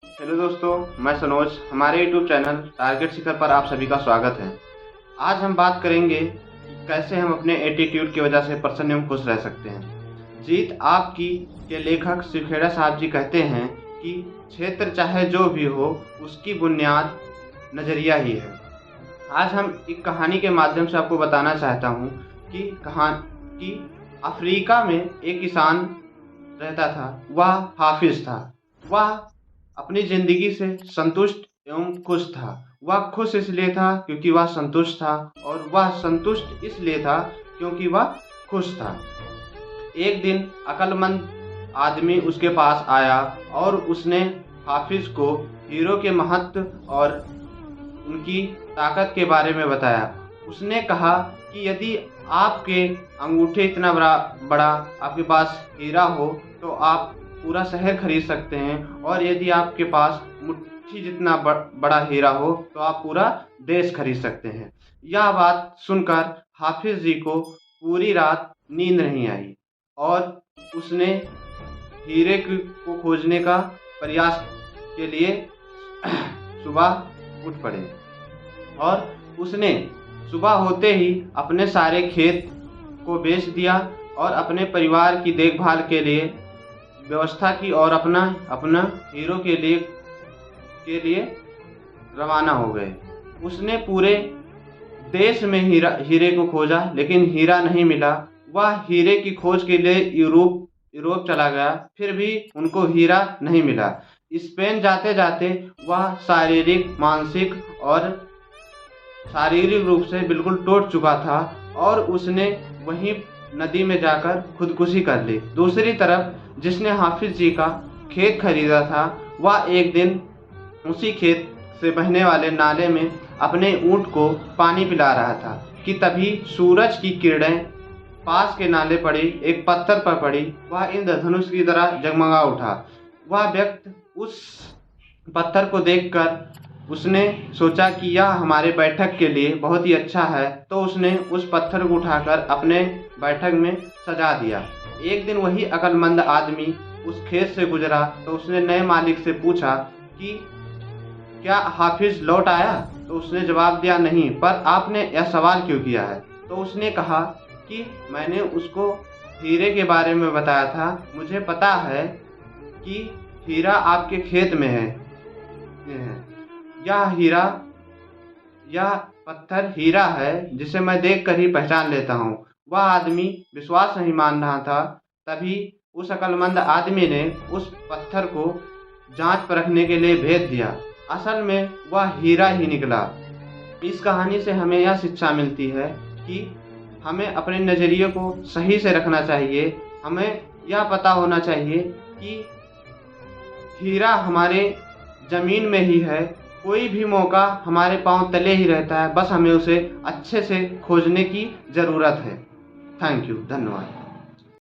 Hello दोस्तों, मैं सनोज। हमारे यूट्यूब चैनल टारगेट शिखर पर आप सभी का स्वागत है। आज हम बात करेंगे कि कैसे हम अपने एटीट्यूड की वजह से प्रसन्न एवं खुश रह सकते हैं। जीत आपकी के लेखक शिवखेड़ा साहब जी कहते हैं कि क्षेत्र चाहे जो भी हो, उसकी बुनियाद नज़रिया ही है। आज हम एक कहानी के माध्यम से आपको बताना चाहता हूँ कि अफ्रीका में एक किसान रहता था। वह हाफिज था। वह अपनी ज़िंदगी से संतुष्ट एवं खुश था। वह खुश इसलिए था क्योंकि वह संतुष्ट था, और वह संतुष्ट इसलिए था क्योंकि वह खुश था। एक दिन अक्लमंद आदमी उसके पास आया और उसने हाफिज को हीरो के महत्व और उनकी ताकत के बारे में बताया। उसने कहा कि यदि आपके अंगूठे इतना बड़ा आपके पास हीरा हो तो आप पूरा शहर खरीद सकते हैं, और यदि आपके पास मुट्ठी जितना बड़ा हीरा हो तो आप पूरा देश खरीद सकते हैं। यह बात सुनकर हाफिज जी को पूरी रात नींद नहीं आई, और उसने हीरे को खोजने का प्रयास के लिए सुबह उठ पड़े। और उसने सुबह होते ही अपने सारे खेत को बेच दिया और अपने परिवार की देखभाल के लिए व्यवस्था की, और अपना हीरो के लिए रवाना हो गए। उसने पूरे देश में हीरे को खोजा, लेकिन हीरा नहीं मिला। वह हीरे की खोज के लिए यूरोप चला गया, फिर भी उनको हीरा नहीं मिला। स्पेन जाते जाते वह शारीरिक रूप से बिल्कुल टूट चुका था, और उसने वहीं नदी में जाकर खुदकुशी कर ली। दूसरी तरफ जिसने हाफिज जी का खेत खरीदा था, वह एक दिन उसी खेत से बहने वाले नाले में अपने ऊँट को पानी पिला रहा था कि तभी सूरज की किरणें पास के नाले पड़ी, एक पत्थर पर पड़ी। वह इंद्रधनुष की तरह जगमगा उठा। वह व्यक्ति उस पत्थर को देखकर उसने सोचा कि यह हमारे बैठक के लिए बहुत ही अच्छा है, तो उसने उस पत्थर को उठाकर अपने बैठक में सजा दिया। एक दिन वही अक्लमंद आदमी उस खेत से गुजरा तो उसने नए मालिक से पूछा कि क्या हाफिज लौट आया? तो उसने जवाब दिया, नहीं, पर आपने यह सवाल क्यों किया है? तो उसने कहा कि मैंने उसको हीरे के बारे में बताया था। मुझे पता है कि हीरा आपके खेत में है। यह पत्थर हीरा है जिसे मैं देखकर ही पहचान लेता हूँ। वह आदमी विश्वास नहीं मान रहा था। तभी उस अक्लमंद आदमी ने उस पत्थर को जांच परखने के लिए भेज दिया। असल में वह हीरा ही निकला। इस कहानी से हमें यह शिक्षा मिलती है कि हमें अपने नज़रिए को सही से रखना चाहिए। हमें यह पता होना चाहिए कि हीरा हमारे ज़मीन में ही है। कोई भी मौका हमारे पांव तले ही रहता है, बस हमें उसे अच्छे से खोजने की ज़रूरत है। थैंक यू, धन्यवाद।